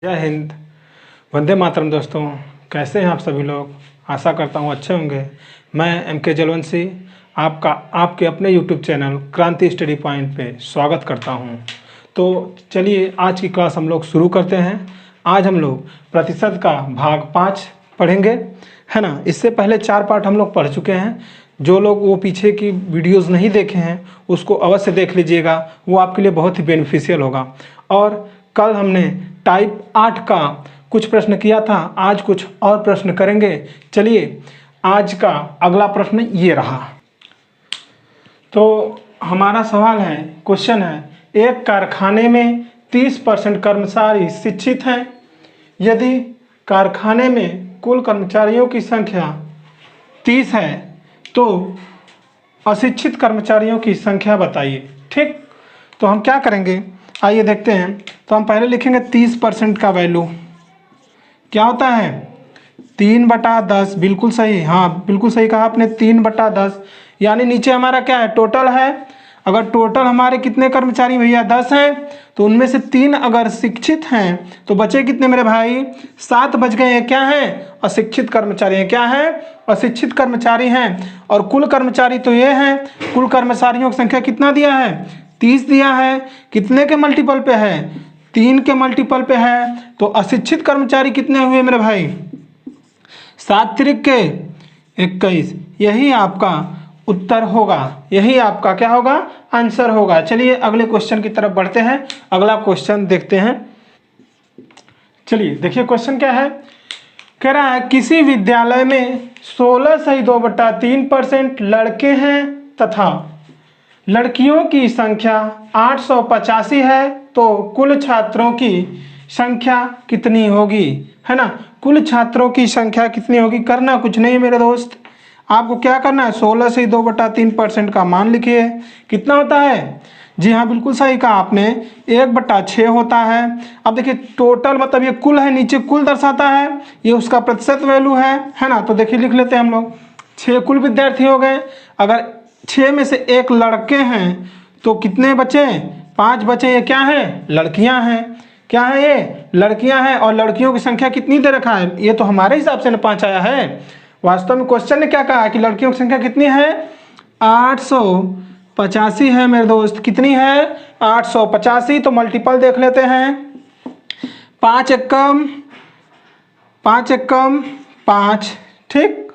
जय हिंद। वंदे मातरम। दोस्तों, कैसे हैं आप सभी लोग? आशा करता हूँ अच्छे होंगे। मैं MK जलवंशी आपका आपके अपने YouTube चैनल क्रांति स्टडी पॉइंट पे स्वागत करता हूँ। तो चलिए आज की क्लास हम लोग शुरू करते हैं। आज हम लोग प्रतिशत का भाग 5 पढ़ेंगे, है ना। इससे पहले 4 पार्ट हम लोग पढ़ चुके हैं। जो लोग वो पीछे की वीडियोस नहीं देखे हैं उसको अवश्य देख लीजिएगा, वो आपके लिए बहुत ही बेनिफिशियल होगा। और कल हमने टाइप 8 का कुछ प्रश्न किया था, आज कुछ और प्रश्न करेंगे। चलिए आज का अगला प्रश्न ये रहा। तो हमारा सवाल है, क्वेश्चन है, एक कारखाने में 30% कर्मचारी शिक्षित हैं। यदि कारखाने में कुल कर्मचारियों की संख्या 30 है तो अशिक्षित कर्मचारियों की संख्या बताइए। ठीक, तो हम क्या करेंगे, आइए देखते हैं। तो हम पहले लिखेंगे 30% का वैल्यू क्या होता है, 3/10। बिल्कुल सही, हाँ बिल्कुल सही कहा आपने, 3/10। यानी नीचे हमारा क्या है, टोटल है। अगर टोटल हमारे कितने कर्मचारी भैया 10 हैं, तो उनमें से 3 अगर शिक्षित हैं तो बचे कितने मेरे भाई, 7 बच गए हैं। क्या हैं, अशिक्षित कर्मचारी हैं। क्या हैं, अशिक्षित कर्मचारी हैं। और कुल कर्मचारी तो ये हैं, कुल कर्मचारियों की संख्या कितना दिया है, 30 दिया है। कितने के मल्टीपल पे है, 3 के मल्टीपल पे है। तो अशिक्षित कर्मचारी कितने हुए मेरे भाई, 7 त्रिक के 21। यही आपका उत्तर होगा, यही आपका क्या होगा, आंसर होगा। चलिए अगले क्वेश्चन की तरफ बढ़ते हैं, अगला क्वेश्चन देखते हैं। चलिए देखिए क्वेश्चन क्या है, कह रहा है किसी विद्यालय में 16.2/3% लड़के हैं तथा लड़कियों की संख्या 885 है, तो कुल छात्रों की संख्या कितनी होगी, है ना। कुल छात्रों की संख्या कितनी होगी, करना कुछ नहीं मेरे दोस्त, आपको क्या करना है, 16 से 2/3% का मान लिखिए। कितना होता है, जी हाँ बिल्कुल सही कहा आपने, 1/6 होता है। अब देखिए टोटल मतलब ये कुल है, नीचे कुल दर्शाता है, ये उसका प्रतिशत वैल्यू है ना। तो देखिए लिख लेते हैं हम लोग, 6 कुल विद्यार्थी हो गए। अगर 6 में से 1 लड़के हैं तो कितने बचे, 5 बचे। ये क्या है, लड़कियां हैं। क्या है, ये लड़कियां हैं। और लड़कियों की संख्या कितनी दे रखा है, ये तो हमारे हिसाब से 5 आया है। वास्तव में क्वेश्चन ने क्या कहा कि लड़कियों की संख्या कितनी है, 885 है मेरे दोस्त। कितनी है, 885। तो मल्टीपल देख लेते हैं, 5 एकम 5, ठीक,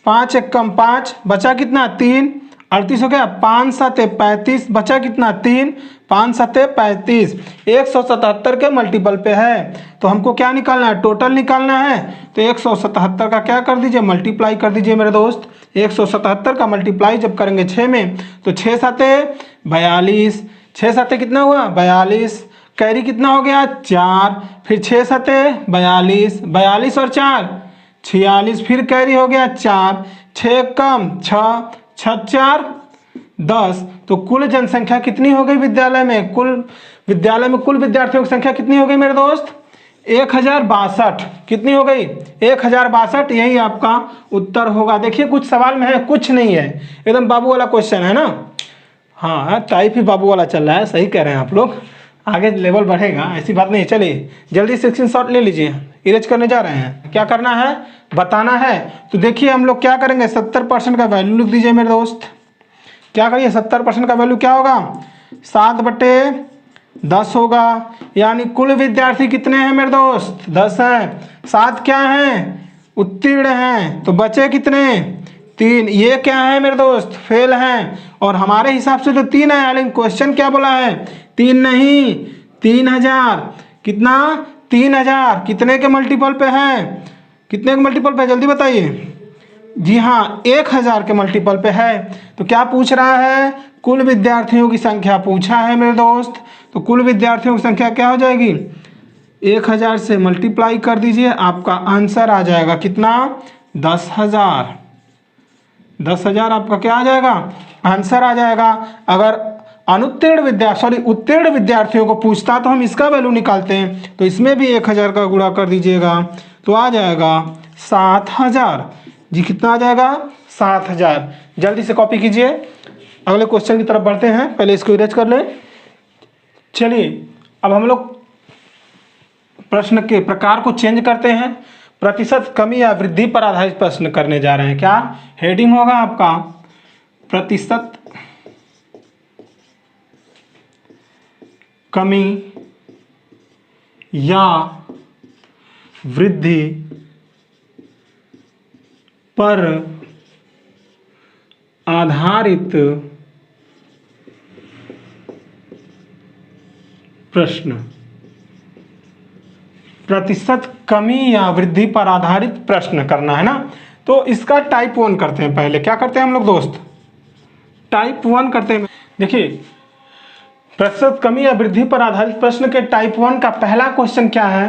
5 एकम 5, बचा कितना, 3, 38 हो गया। 5 7 35, बचा कितना, 3, 5 7 35, 177 के मल्टीपल पे है। तो हमको क्या निकालना है, टोटल निकालना है। तो 177 का क्या कर दीजिए, मल्टीप्लाई कर दीजिए मेरे दोस्त। 177 का मल्टीप्लाई जब करेंगे 6 में, तो 6 7 42, 6 7 कितना हुआ, 42। कैरी कितना हो गया, 4, फिर 6 7 42, 42 और 4 46, फिर कैरी हो गया 4, 6 कम 6, 6 4 10। तो कुल जनसंख्या कितनी हो गई विद्यालय में, कुल विद्यार्थियों की संख्या कितनी हो गई मेरे दोस्त, 1062। कितनी हो गई, 1062। यही आपका उत्तर होगा। देखिए कुछ सवाल में है, कुछ नहीं है, एकदम बाबू वाला क्वेश्चन है ना। हाँ टाइप ही बाबू वाला चल रहा है, सही कह रहे हैं आप लोग, आगे लेवल बढ़ेगा, ऐसी बात नहीं। चलिए जल्दी से स्क्रीनशॉट ले लीजिए, इरेज करने जा रहे हैं। क्या करना है, बताना है। तो देखिए हम लोग क्या करेंगे, 70% का वैल्यू लिख दीजिए मेरे दोस्त। क्या करिए, 70% का वैल्यू क्या होगा, 7/10 होगा। यानी कुल विद्यार्थी कितने हैं मेरे दोस्त, 10 हैं। 7 क्या हैं, उत्तीर्ण हैं। तो बचे कितने, 3। ये क्या है मेरे दोस्त, फेल हैं। और हमारे हिसाब से तो 3 है, लेकिन क्वेश्चन क्या बोला है, 3 नहीं, 3000। कितना, 3000। कितने के मल्टीपल पे है, कितने के मल्टीपल पे, जल्दी बताइए। जी हाँ 1000 के मल्टीपल पे है। तो क्या पूछ रहा है, कुल विद्यार्थियों की संख्या पूछा है मेरे दोस्त। तो कुल विद्यार्थियों की संख्या क्या हो जाएगी, 1000 से मल्टीप्लाई कर दीजिए, आपका आंसर आ जाएगा कितना, 10,000। 10,000 आपका क्या आ जाएगा, आंसर आ जाएगा। अगर उत्तीर्ण विद्यार्थियों को पूछता तो हम इसका वैल्यू निकालते हैं, तो इसमें भी 1000 का गुणा कर दीजिएगा, तो आ जाएगा 7000। जी कितना आ जाएगा, 7000। जल्दी से कॉपी कीजिए, अगले क्वेश्चन की तरफ बढ़ते हैं। पहले इसको इरेज कर लें। चलिए अब हम लोग प्रश्न के प्रकार को चेंज करते हैं। प्रतिशत कमी या वृद्धि पर आधारित प्रश्न करने जा रहे हैं। क्या हेडिंग होगा आपका? प्रतिशत कमी या वृद्धि पर आधारित प्रश्न। प्रतिशत कमी या वृद्धि पर आधारित प्रश्न करना है ना। तो इसका टाइप 1 करते हैं। पहले क्या करते हैं हम लोग दोस्त? टाइप 1 करते हैं। देखिए, प्रतिशत कमी या वृद्धि पर आधारित प्रश्न के टाइप 1 का पहला क्वेश्चन क्या है?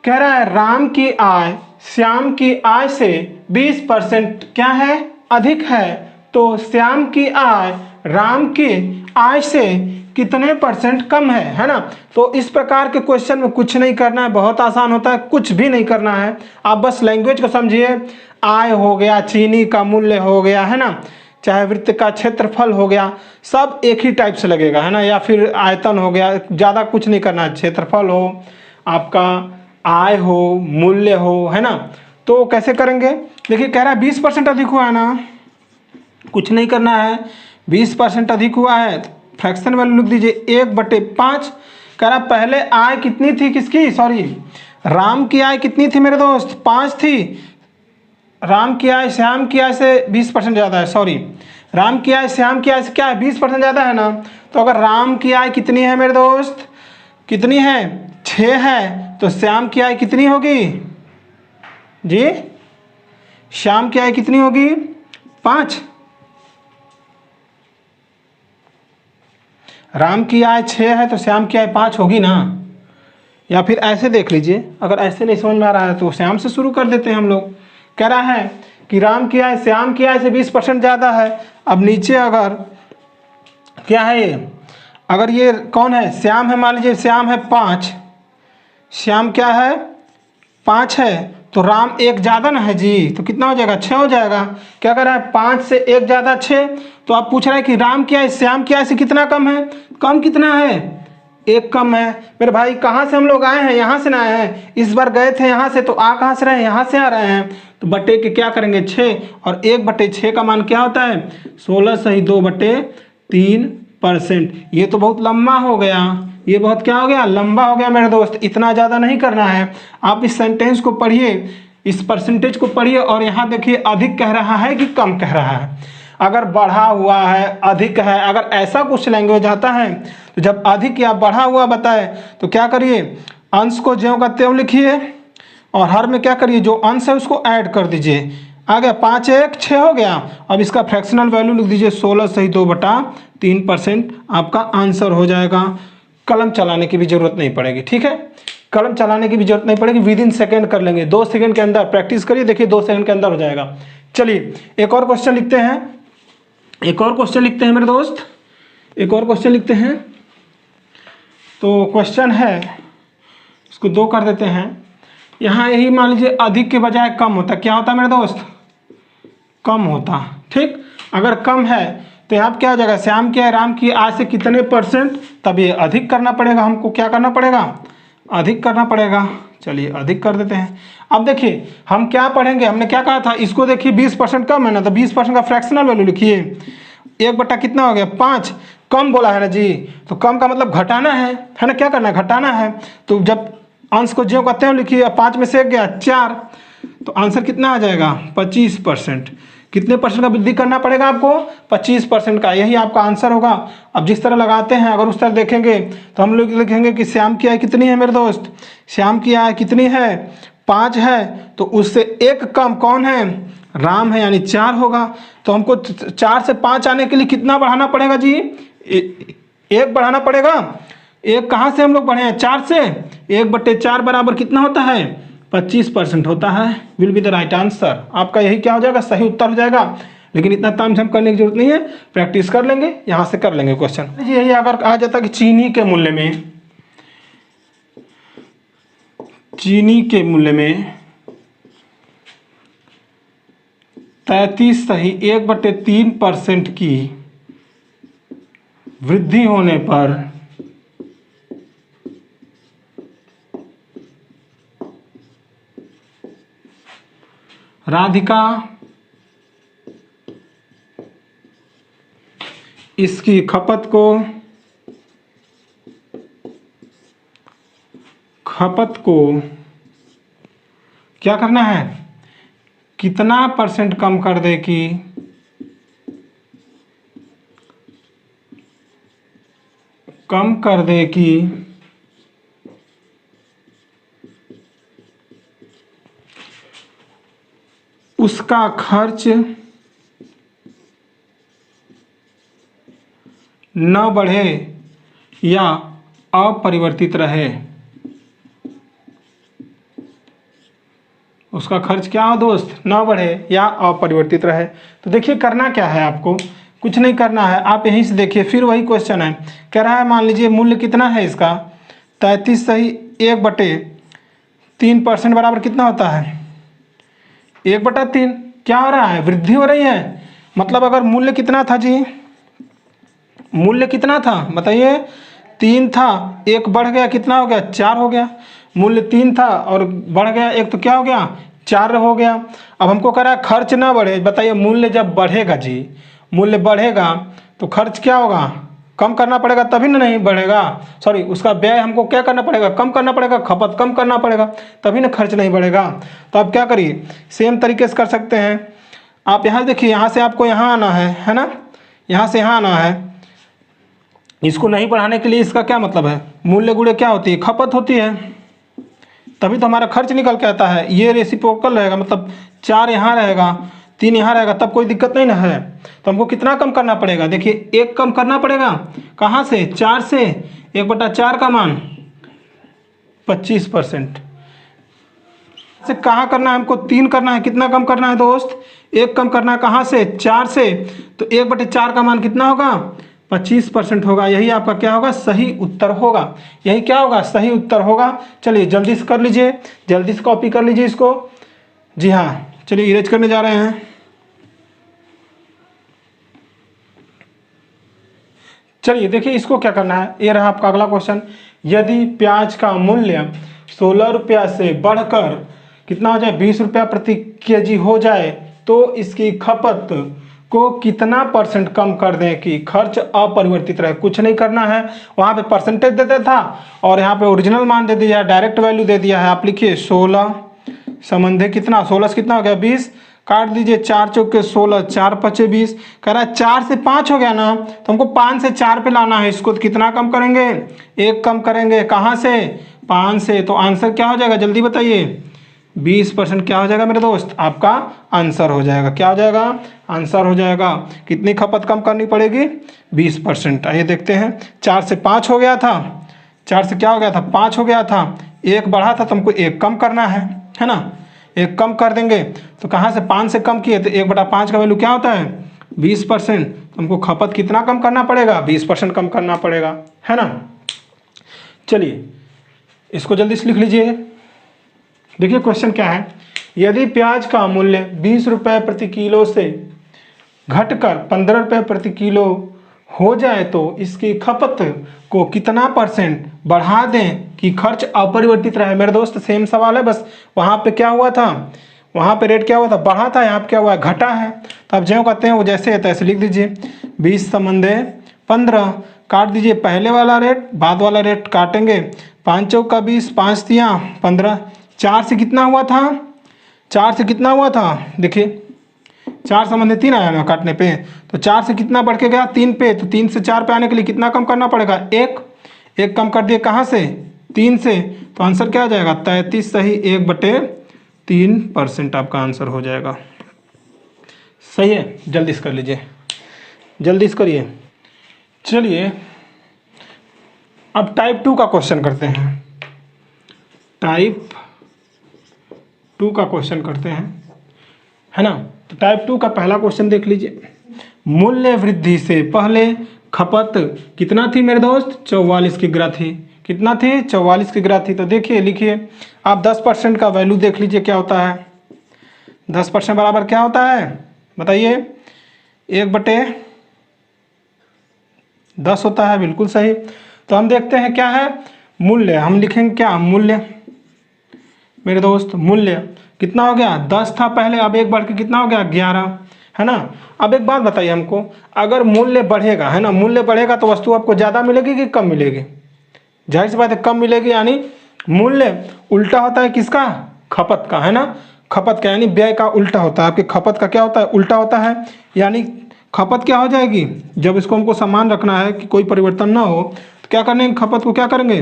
कह रहा है राम की आय श्याम की आय से 20% क्या है? अधिक है। तो श्याम की आय राम की आय से कितने % कम है ना। तो इस प्रकार के क्वेश्चन में कुछ नहीं करना है, बहुत आसान होता है, कुछ भी नहीं करना है। आप बस लैंग्वेज को समझिए। आय हो गया, चीनी का मूल्य हो गया, है ना, चाहे वृत्त का क्षेत्रफल हो गया, सब एक ही टाइप से लगेगा, है ना। या फिर आयतन हो गया, ज़्यादा कुछ नहीं करना है। क्षेत्रफल हो, आपका आय हो, मूल्य हो, है ना। तो कैसे करेंगे? देखिए, कह रहा है 20% अधिक हुआ है ना, कुछ नहीं करना है। 20% अधिक हुआ है, फ्रैक्शन वैल्यू लिख दीजिए 1/5। कह रहा पहले आय कितनी थी किसकी? सॉरी, राम की आय कितनी थी मेरे दोस्त? 5 थी। राम की आय श्याम की आय से 20% ज़्यादा है। सॉरी, राम की आय श्याम की आय से क्या है? 20% ज़्यादा है ना। तो अगर राम की आय कितनी है मेरे दोस्त? कितनी है? 6 है। तो श्याम की आय कितनी होगी जी? श्याम की आय कितनी होगी? 5। राम की आय 6 है तो श्याम की आय 5 होगी ना। या फिर ऐसे देख लीजिए, अगर ऐसे नहीं समझ में आ रहा है तो श्याम से शुरू कर देते हैं हम लोग। कह रहा है कि राम की आय श्याम की आय से 20% ज़्यादा है। अब नीचे अगर क्या है ये, अगर ये कौन है? श्याम है, मान लीजिए श्याम है 5, श्याम क्या है? 5 है। तो राम 1 ज़्यादा ना है जी, तो कितना हो जाएगा? 6 हो जाएगा। क्या कर रहा है? 5 से 1 ज़्यादा 6। तो आप पूछ रहे हैं कि राम क्या है श्याम क्या है से कितना कम है? कम कितना है? 1 कम है। मेरे भाई कहाँ से हम लोग आए हैं? यहाँ से ना आए हैं, इस बार गए थे यहाँ से, तो आ कहाँ से रहे हैं? यहाँ से आ रहे हैं। तो बटे के क्या करेंगे? 6, और 1/6 का मान क्या होता है? 16 सही 2/3%। ये तो बहुत लंबा हो गया, ये बहुत क्या हो गया? लंबा हो गया मेरे दोस्त। इतना ज़्यादा नहीं करना है। आप इस सेंटेंस को पढ़िए, इस परसेंटेज को पढ़िए, और यहाँ देखिए अधिक कह रहा है कि कम कह रहा है। अगर बढ़ा हुआ है, अधिक है, अगर ऐसा कुछ लैंग्वेज आता है तो जब अधिक या बढ़ा हुआ बताए तो क्या करिए? अंश को ज्यों का त्यों लिखिए, और हर में क्या करिए? जो अंश है उसको ऐड कर दीजिए। आ गया 5 1 6 हो गया। अब इसका फ्रैक्शनल वैल्यू लिख दीजिए 16 सही 2/3%। आपका आंसर हो जाएगा। कलम चलाने की भी जरूरत नहीं पड़ेगी, ठीक है। कलम चलाने की भी जरूरत नहीं पड़ेगी, विद इन सेकेंड कर लेंगे। 2 सेकंड के अंदर प्रैक्टिस करिए, देखिए 2 सेकंड के अंदर हो जाएगा। चलिए एक और क्वेश्चन लिखते हैं, एक और क्वेश्चन लिखते हैं मेरे दोस्त, एक और क्वेश्चन लिखते हैं। तो क्वेश्चन है, इसको 2 कर देते हैं। यहाँ यही मान लीजिए अधिक के बजाय कम होता, क्या होता मेरे दोस्त? कम होता, ठीक। अगर कम है तो यहाँ क्या हो जाएगा? श्याम की आय राम की आय से कितने %? तब ये अधिक करना पड़ेगा हमको। क्या करना पड़ेगा? अधिक करना पड़ेगा। चलिए अधिक कर देते हैं। अब देखिए हम क्या पढ़ेंगे, हमने क्या कहा था? इसको देखिए 20% कम है ना, तो 20% का फ्रैक्शनल वैल्यू लिखिए। 1 कितना हो गया? 5। कम बोला है ना जी, तो कम का मतलब घटाना है ना। क्या करना है? घटाना है। तो जब अंश को ज्यों का त्यों लिखिए, 5 में से 1 गया 4, तो आंसर कितना आ जाएगा? 25%। कितने % का वृद्धि करना पड़ेगा आपको? 25% का, यही आपका आंसर होगा। अब जिस तरह लगाते हैं, अगर उस तरह देखेंगे तो हम लोग लिखेंगे कि श्याम की आय कितनी है मेरे दोस्त? श्याम की आय कितनी है? 5 है। तो उससे 1 कम कौन है? राम है, यानी 4 होगा। तो हमको 4 से 5 आने के लिए कितना बढ़ाना पड़ेगा जी? 1 बढ़ाना पड़ेगा। 1 कहाँ से हम लोग बढ़े हैं? 4 से। 1/4 बराबर कितना होता है? 25% होता है। Will be the right answer. आपका यही क्या हो जाएगा? सही उत्तर हो जाएगा। लेकिन इतना तामझाम करने की जरूरत नहीं है, प्रैक्टिस कर लेंगे, यहाँ से कर लेंगे क्वेश्चन। यही अगर कहा जाता कि चीनी के मूल्य में 33 सही 1/3% की वृद्धि होने पर राधिका इसकी खपत को क्या करना है, कितना % कम कर दे कि उसका खर्च न बढ़े या अपरिवर्तित रहे। उसका खर्च क्या हो दोस्त, ना बढ़े या अपरिवर्तित रहे। तो देखिए करना क्या है, आपको कुछ नहीं करना है, आप यहीं से देखिए, फिर वही क्वेश्चन है, कह रहा है मान लीजिए मूल्य कितना है इसका 33 सही 1/3% बराबर कितना होता है 1/3। क्या हो रहा है, वृद्धि हो रही है। मतलब अगर मूल्य कितना था जी, मूल्य कितना था बताइए, 3 था, 1 बढ़ गया कितना हो गया 4 हो गया। मूल्य 3 था और बढ़ गया 1 तो क्या हो गया 4 हो गया। अब हमको कह रहा है खर्च ना बढ़े। बताइए मूल्य जब बढ़ेगा जी, मूल्य बढ़ेगा तो खर्च क्या होगा, कम करना पड़ेगा तभी ना नहीं बढ़ेगा, सॉरी उसका व्यय हमको क्या करना पड़ेगा, कम करना पड़ेगा, खपत कम करना पड़ेगा तभी ना खर्च नहीं बढ़ेगा। तो आप क्या करिए, सेम तरीके से कर सकते हैं। आप यहाँ देखिए, यहाँ से आपको यहाँ आना है ना, यहाँ से यहाँ आना है। इसको नहीं बढ़ाने के लिए इसका क्या मतलब है, मूल्य गुणे क्या होती है, खपत होती है, तभी तो हमारा खर्च निकल के आता है। ये रेसिप्रोकल रहेगा, मतलब 4 यहाँ रहेगा 3 यहाँ रहेगा, तब कोई दिक्कत नहीं ना है। तो हमको कितना कम करना पड़ेगा, देखिए 1 कम करना पड़ेगा, कहाँ से 4 से, 1/4 का मान 25% से कहाँ करना है हमको 3 करना है, कितना कम करना है दोस्त 1 कम करना है, कहाँ से 4 से, तो 1/4 का मान कितना होगा 25% होगा। यही आपका क्या होगा, सही उत्तर होगा। यही क्या होगा, सही उत्तर होगा। चलिए जल्दी से कर लीजिए, जल्दी से कॉपी कर लीजिए इसको। जी हाँ, चलिए इरेज करने जा रहे हैं। चलिए देखिए इसको क्या करना है, ये रहा आपका अगला क्वेश्चन। यदि प्याज का मूल्य 16 रुपया से बढ़कर कितना हो जाए 20 रुपया प्रति केजी हो जाए तो इसकी खपत को कितना % कम कर दें कि खर्च अपरिवर्तित रहे। कुछ नहीं करना है, वहाँ पे परसेंटेज देता था और यहाँ पे ओरिजिनल मान दे दिया है, डायरेक्ट वैल्यू दे दिया है। आप लिखिए 16 संबंधी कितना, 16 से कितना हो गया 20, काट दीजिए 4 चौके 16, 4 पचे 20। कह रहा है 4 से 5 हो गया ना, तो हमको 5 से 4 पे लाना है इसको। तो कितना कम करेंगे, 1 कम करेंगे, कहाँ से 5 से। तो आंसर क्या हो जाएगा जल्दी बताइए, 20% क्या हो जाएगा मेरे दोस्त, आपका आंसर हो जाएगा। क्या हो जाएगा, आंसर हो जाएगा। कितनी खपत कम करनी पड़ेगी 20%। आइए देखते हैं, 4 से 5 हो गया था, 4 से क्या हो गया था 5 हो गया था, 1 बढ़ा था तो हमको 1 कम करना है ना, 1 कम कर देंगे। तो कहाँ से 5 से कम किए तो 1/5 का वैल्यू क्या होता है 20%। तो हमको खपत कितना कम करना पड़ेगा 20% कम करना पड़ेगा, है ना। चलिए इसको जल्दी से लिख लीजिए। देखिए क्वेश्चन क्या है, यदि प्याज का मूल्य 20 रुपये प्रति किलो से घटकर 15 रुपये प्रति किलो हो जाए तो इसकी खपत को कितना % बढ़ा दें कि खर्च अपरिवर्तित रहे। मेरे दोस्त सेम सवाल है, बस वहाँ पे क्या हुआ था, वहाँ पे रेट क्या हुआ था बढ़ा था, यहाँ पे क्या हुआ है घटा है। तो आप जो कहते हैं वो जैसे है तैसे लिख दीजिए। 20 संबंधे 15, काट दीजिए पहले वाला रेट बाद वाला रेट काटेंगे, 5 चौक का 20, 5 तियाँ 15, 4 से कितना हुआ था, 4 से कितना हुआ था देखिए 4 संबंधी 3 आया ना काटने पे, तो 4 से कितना बढ़ के गया 3 पे, तो 3 से 4 पे आने के लिए कितना कम करना पड़ेगा 1 कम कर दिए कहाँ से 3 से। तो आंसर क्या आ जाएगा 33 सही 1/3% आपका आंसर हो जाएगा। सही है, जल्दी से कर लीजिए, जल्दी से करिए। चलिए अब टाइप 2 का क्वेश्चन करते हैं, टाइप 2 का क्वेश्चन करते हैं, है ना। तो टाइप 2 का पहला क्वेश्चन देख लीजिए। मूल्य वृद्धि से पहले खपत कितना थी मेरे दोस्त 44 किग्रा थी, कितना थी 44 किग्रा थी। तो देखिए लिखिए आप 10% का वैल्यू देख लीजिए क्या होता है, 10% बराबर क्या होता है बताइए 1/10 होता है, बिल्कुल सही। तो हम देखते हैं क्या है मूल्य, हम लिखेंगे क्या मूल्य मेरे दोस्त, मूल्य कितना हो गया 10 था पहले, अब एक बढ़ के कितना हो गया 11, है ना। अब एक बात बताइए हमको, अगर मूल्य बढ़ेगा, है ना, मूल्य बढ़ेगा तो वस्तु आपको ज़्यादा मिलेगी कि कम मिलेगी? जाहिर सी बात है कम मिलेगी, यानी मूल्य उल्टा होता है किसका? खपत का, है ना। खपत का यानी व्यय का उल्टा होता है, आपके खपत का क्या होता है? उल्टा होता है। यानी खपत क्या हो जाएगी, जब इसको हमको समान रखना है कि कोई परिवर्तन ना हो, तो क्या करने खपत को क्या करेंगे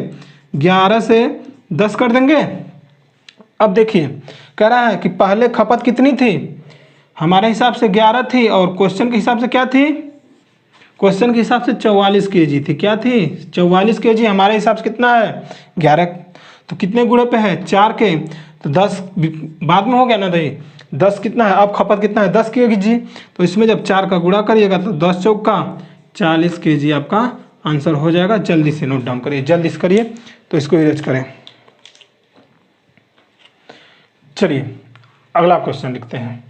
11 से 10 कर देंगे। अब देखिए कह रहा है कि पहले खपत कितनी थी, हमारे हिसाब से 11 थी, और क्वेश्चन के हिसाब से क्या थी? क्वेश्चन के हिसाब से 44 kg थी। क्या थी? 44 kg। हमारे हिसाब से कितना है 11। तो कितने गुणे पे है 4 के, तो 10 बाद में हो गया ना भाई। 10 कितना है, अब खपत कितना है 10 kg। तो इसमें जब 4 का गुणा करिएगा तो 10 चौका 40 kg आपका आंसर हो जाएगा। जल्दी से नोट डाउन करिए, जल्दी से करिए। तो इसको इरेज करें। चलिए अगला क्वेश्चन लिखते हैं।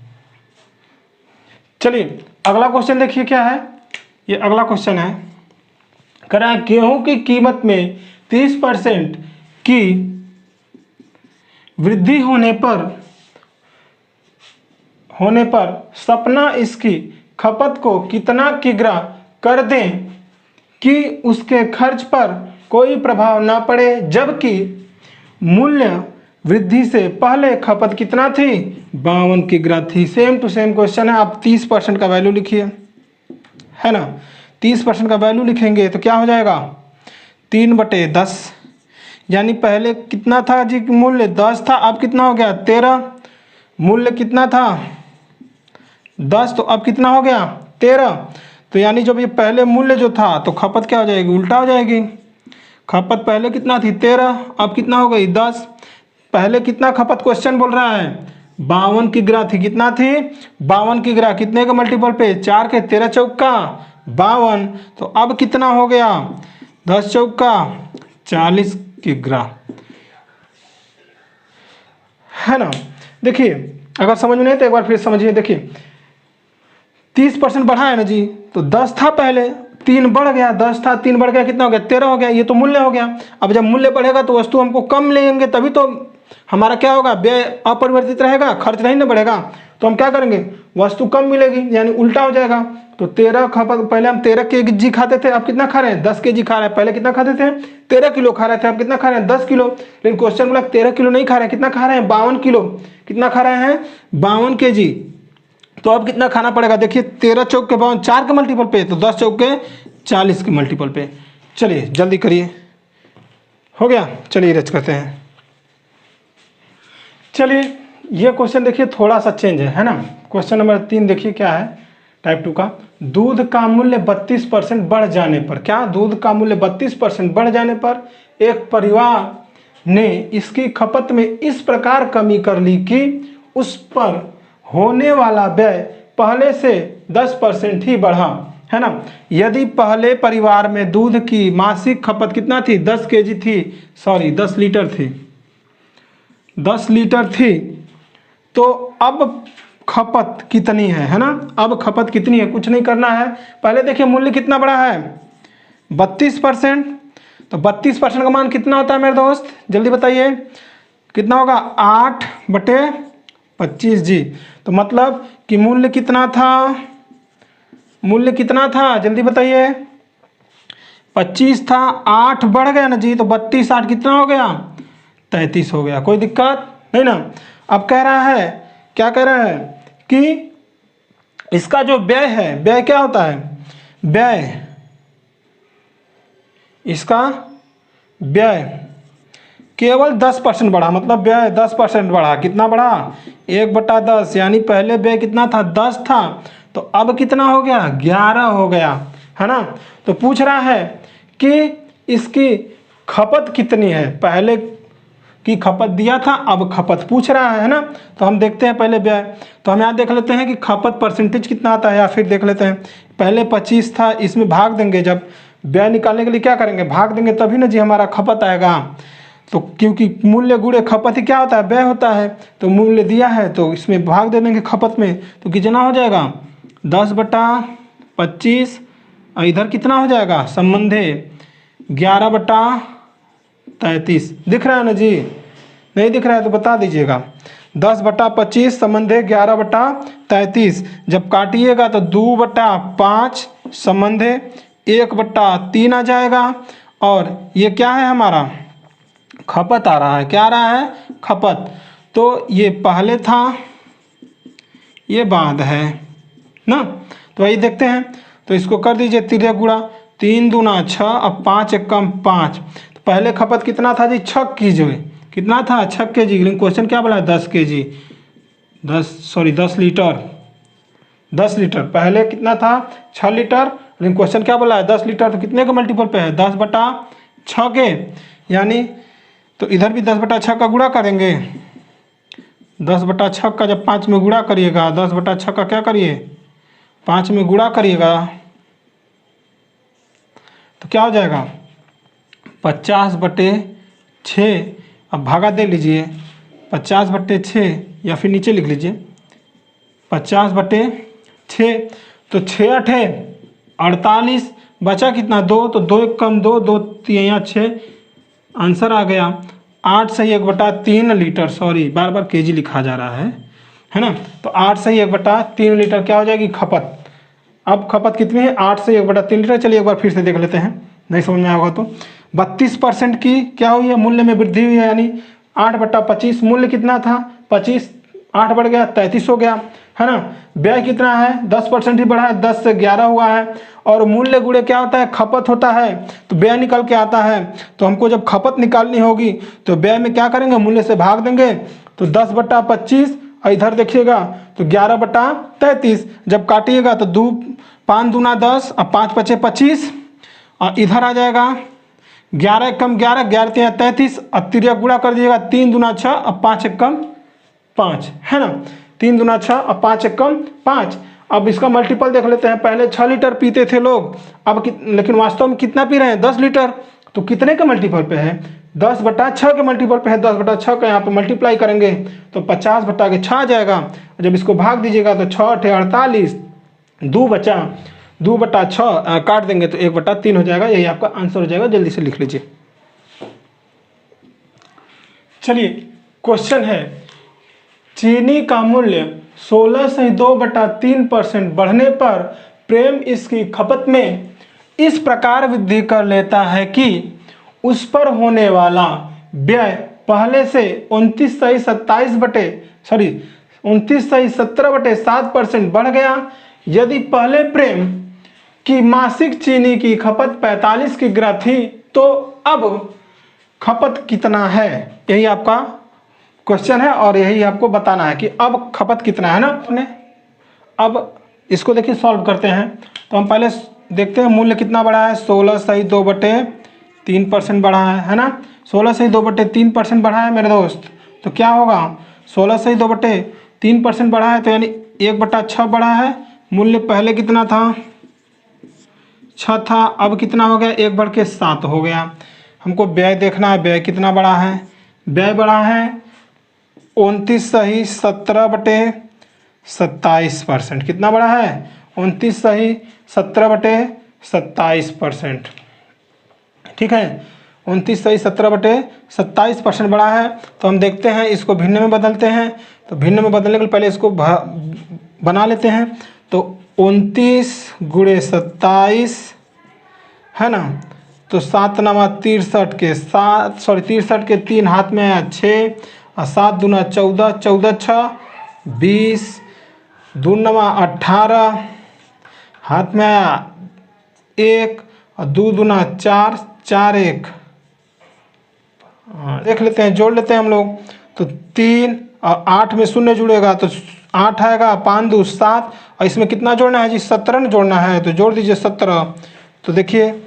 चलिए अगला क्वेश्चन देखिए क्या है। ये अगला क्वेश्चन है, कह रहा है गेहूं की कीमत में 30% की वृद्धि होने पर सपना इसकी खपत को कितना किग्रा कर दें कि उसके खर्च पर कोई प्रभाव ना पड़े, जबकि मूल्य वृद्धि से पहले खपत कितना थी 52 किग्रा थी। सेम टू सेम क्वेश्चन है। आप 30% का वैल्यू लिखिए, है ना। 30% का वैल्यू लिखेंगे तो क्या हो जाएगा 3/10, यानी पहले कितना था जी मूल्य 10 था, अब कितना हो गया 13। मूल्य कितना था 10, तो अब कितना हो गया 13। तो यानी जब ये पहले मूल्य जो था तो खपत क्या हो जाएगी उल्टा हो जाएगी। खपत पहले कितना थी 13, अब कितना हो गई 10। पहले कितना खपत क्वेश्चन बोल रहा है 52 किग्रा थी। कितना थी 52 किग्रा। कितने के मल्टीपल पे 4 के, 13 चौका 52। तो अब कितना हो गया 10 चौका 40 किग्रा, है ना। देखिए अगर समझ में नहीं तो एक बार फिर समझिए। देखिए 30% बढ़ा है ना जी, तो 10 था पहले, 3 बढ़ गया, 10 था 3 बढ़ गया, कितना हो गया 13 हो गया। ये तो मूल्य हो गया। अब जब मूल्य बढ़ेगा तो वस्तु हमको कम लेंगे, तभी तो हमारा क्या होगा व्यय अपरिवर्तित रहेगा, खर्च नहीं ना बढ़ेगा। तो हम क्या करेंगे वस्तु कम मिलेगी, यानी उल्टा हो जाएगा। तो 13 खपत, पहले हम 13 kg खाते थे, अब कितना खा रहे हैं 10 kg खा रहे हैं। पहले कितना खाते थे 13 किलो खा रहे थे, अब कितना खा रहे हैं 10 किलो। लेकिन क्वेश्चन बोला 13 किलो नहीं खा रहे हैं, कितना खा रहे हैं 52 किलो। कितना खा रहे हैं 52 kg। तो अब कितना खाना पड़ेगा देखिए 13 चौक के 52, 4 के मल्टीपल पे, तो 10 चौक के 40 के मल्टीपल पे। चलिए जल्दी करिए, हो गया। चलिए रच करते हैं। चलिए ये क्वेश्चन देखिए थोड़ा सा चेंज है ना। क्वेश्चन नंबर 3 देखिए क्या है टाइप 2 का। दूध का मूल्य 32% बढ़ जाने पर, क्या दूध का मूल्य 32% बढ़ जाने पर एक परिवार ने इसकी खपत में इस प्रकार कमी कर ली कि उस पर होने वाला व्यय पहले से 10% ही बढ़ा, है ना। यदि पहले परिवार में दूध की मासिक खपत कितना थी 10 kg थी, सॉरी 10 लीटर थी, 10 लीटर थी, तो अब खपत कितनी है ना। अब खपत कितनी है कुछ नहीं करना है। पहले देखिए मूल्य कितना बड़ा है 32%, तो 32% का मान कितना होता है मेरे दोस्त जल्दी बताइए कितना होगा 8/25 जी। तो मतलब कि मूल्य कितना था, मूल्य कितना था जल्दी बताइए 25 था, 8 बढ़ गया ना जी, तो 32 8 कितना हो गया 33 हो गया। कोई दिक्कत नहीं ना। अब कह रहा है, क्या कह रहा है कि इसका जो व्यय है, व्यय क्या होता है व्यय, इसका व्यय केवल 10% बढ़ा, मतलब व्यय 10% बढ़ा। कितना बढ़ा 1/10, यानी पहले व्यय कितना था 10 था, तो अब कितना हो गया 11 हो गया, है ना। तो पूछ रहा है कि इसकी खपत कितनी है, पहले की खपत दिया था अब खपत पूछ रहा है ना। तो हम देखते हैं पहले व्यय, तो हम यहाँ देख लेते हैं कि खपत परसेंटेज कितना आता है, या फिर देख लेते हैं पहले 25 था, इसमें भाग देंगे। जब व्यय निकालने के लिए क्या करेंगे भाग देंगे, तभी ना जी हमारा खपत आएगा। तो क्योंकि मूल्य गुणे खपत ही क्या होता है व्यय होता है, तो मूल्य दिया है तो इसमें भाग दे देंगे खपत में, तो कितना हो जाएगा 10/25, और इधर कितना हो जाएगा संबंधे 11/33। दिख रहा है ना जी, नहीं दिख रहा है तो बता दीजिएगा। 10/25 संबंधे 11/33। जब काटिएगा तो 2/5 संबंधे 1/3 आ जाएगा। और ये क्या है हमारा खपत आ रहा है, क्या आ रहा है खपत। तो ये पहले था, ये बाद है ना। तो वही देखते हैं, तो इसको कर दीजिए तिर्या गुणा, 3 दूना 6 अब 5 एकम 5। तो पहले खपत कितना था जी 6 केजी, कितना था 6 केजी, लेकिन क्वेश्चन क्या बोला है 10 केजी, 10 लीटर, 10 लीटर। पहले कितना था 6 लीटर, लेकिन क्वेश्चन क्या बोला है 10 लीटर। तो कितने का मल्टीपल पे है 10/6 के, यानी तो इधर भी 10/6 का गुणा करेंगे। 10/6 का जब 5 में गुणा करिएगा, 10/6 का क्या करिए 5 में गुणा करिएगा तो क्या हो जाएगा 50/6। अब भागा दे लीजिए, 50/6 या फिर नीचे लिख लीजिए 50/6। तो 6×8 48, बचा कितना 2, तो 2 एकम 2, 2 यहाँ 6, आंसर आ गया 8 सही 1/3 लीटर। सॉरी बार बार केजी लिखा जा रहा है ना। तो 8 सही 1/3 लीटर क्या हो जाएगी खपत। अब खपत कितनी है 8 से 1/3 लीटर। चलिए एक बार फिर से देख लेते हैं, नहीं समझ में आया होगा तो। 32% की क्या हुई है मूल्य में वृद्धि हुई है, यानी 8/25। मूल्य कितना था 25, 8 बढ़ गया 33 हो गया, है ना। व्यय कितना है 10% ही बढ़ा है, 10 से 11 हुआ है। और मूल्य गुणे क्या होता है खपत होता है, तो व्यय निकल के आता है। तो हमको जब खपत निकालनी होगी तो व्यय में क्या करेंगे मूल्य से भाग देंगे। तो 10/25 और इधर देखिएगा तो 11/33। जब काटिएगा तो 5 दूना 10 और 5 × 5 = 25 और इधर आ जाएगा 11 एकम 11, 11 × 3 = 33 और तिर्यक गुणा कर दीजिएगा 3 दूना 6 और 5 एकम 5, है ना। 3 दूना 6 और 5 एकम 5। अब इसका मल्टीपल देख लेते हैं। पहले 6 लीटर पीते थे लोग, अब लेकिन वास्तव में कितना पी रहे हैं 10 लीटर। तो कितने के मल्टीपल पे है 10/6 के मल्टीपल पे है। 10/6 का यहाँ पे मल्टीप्लाई करेंगे तो 50/6 आ जाएगा। जब इसको भाग दीजिएगा तो 6 × 8 = 48, 2 बचा, 2/6 काट देंगे तो 1/3 हो जाएगा। यही आपका आंसर हो जाएगा, जल्दी से लिख लीजिए। चलिए क्वेश्चन है, चीनी का मूल्य 16 से 2/3% बढ़ने पर प्रेम इसकी खपत में इस प्रकार वृद्धि कर लेता है कि उस पर होने वाला व्यय पहले से 29 सही 17/7% बढ़ गया। यदि पहले प्रेम की मासिक चीनी की खपत 45 किग्रा थी तो अब खपत कितना है, यही आपका क्वेश्चन है और यही आपको बताना है कि अब खपत कितना है ना। अपने अब इसको देखिए सॉल्व करते हैं। तो हम पहले देखते हैं मूल्य कितना बढ़ा है 16 सही 2/3% बढ़ा है ना। 16 सही 2/3% बढ़ा है मेरे दोस्त। तो क्या होगा 16 सही 2/3% बढ़ा है तो यानी 1/6 बढ़ा है। मूल्य पहले कितना था 6 था, अब कितना हो गया 1 बढ़ के 7 हो गया। हमको व्यय देखना है, व्यय कितना बढ़ा है। व्यय बढ़ा है 29 सही 17/27%। कितना बढ़ा है 29 सही 17/27%। ठीक है 29 सही 17/27% बढ़ा है। तो हम देखते हैं इसको भिन्न में बदलते हैं। तो भिन्न में बदलने के पहले इसको बना लेते हैं। तो 29 × 27 है ना। तो 7 9 63 के 7 63 के 3 हाथ में आया 6 और 7 दूना 14, 14 6 20, 2 9 18, हाथ में आया 1 और 2 दूना 4, 4 1। देख लेते हैं, जोड़ लेते हैं हम लोग। तो 3 और 8 में 0 जुड़ेगा तो 8 आएगा, 5 2 7 और इसमें कितना जोड़ना है जी 17 जोड़ना है। तो जोड़ दीजिए 17। तो देखिए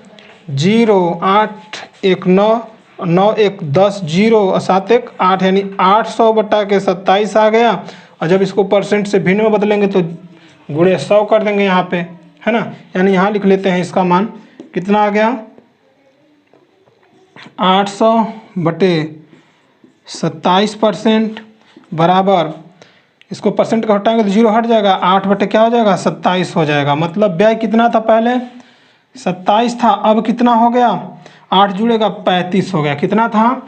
0 8 1 9 9 1 10 0 और 7 1 8 यानी 800/27 आ गया। और जब इसको परसेंट से भिन्न में बदलेंगे तो गुणे 100 कर देंगे यहाँ पे, है ना। यानी यहाँ लिख लेते हैं इसका मान कितना आ गया 800/27% बराबर, इसको परसेंट का हटाएंगे तो 0 हट जाएगा, 8 बटे क्या हो जाएगा 27 हो जाएगा। मतलब व्यय कितना था पहले 27 था, अब कितना हो गया 8 जुड़ेगा 35 हो गया। कितना था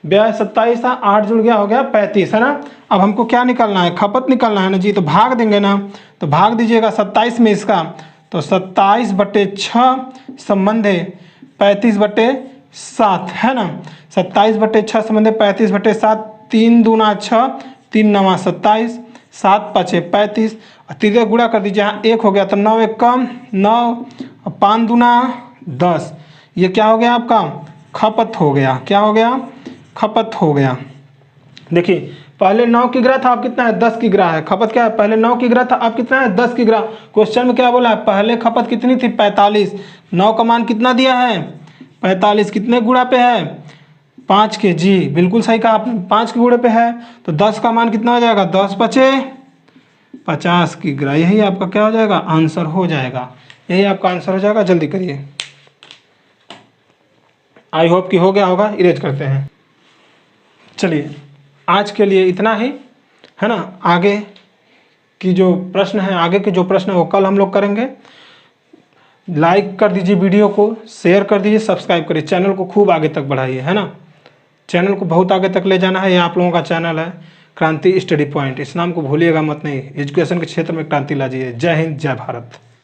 व्यय 27 था, 8 जुड़ गया, हो गया 35, है ना। अब हमको क्या निकालना है, खपत निकालना है ना जी, तो भाग देंगे ना, तो भाग दीजिएगा 27 में इसका, तो 27/6 संबंध है 35/7, है ना। 27/6 संबंध है 35/7, 3 दूना 6, 3 नवा 27, 7 5 35, और तीसरे गुणा कर दीजिए, यहाँ 1 हो गया तो 9 1 कम 9, और 5 दूना 10, ये क्या हो गया आपका, खपत हो गया। क्या हो गया, खपत हो गया। देखिए पहले 9 किग्रा था, अब कितना है 10 किग्रा है। खपत क्या है, पहले 9 किग्रा था, अब कितना है 10 किग्रा। क्वेश्चन में क्या बोला है, पहले खपत कितनी थी 45, 9 का मान कितना दिया है 45, कितने गुणा पे है 5 के, जी बिल्कुल सही कहा आपने, 5 के गुणे पे है, तो 10 का मान कितना हो जाएगा 10 पचे 50 किग्रा। यही आपका क्या हो जाएगा, आंसर हो जाएगा, यही आपका आंसर हो जाएगा। जल्दी करिए, आई होप कि हो गया होगा। इरेज करते हैं। चलिए आज के लिए इतना ही, है ना। आगे की जो प्रश्न है, आगे के जो प्रश्न है वो कल हम लोग करेंगे। लाइक कर दीजिए वीडियो को, शेयर कर दीजिए, सब्सक्राइब करिए, चैनल को खूब आगे तक बढ़ाइए, है ना। चैनल को बहुत आगे तक ले जाना है। ये आप लोगों का चैनल है क्रांति स्टडी पॉइंट, इस नाम को भूलिएगा मत नहीं। एजुकेशन के क्षेत्र में क्रांति लाजिए। जय हिंद, जय भारत।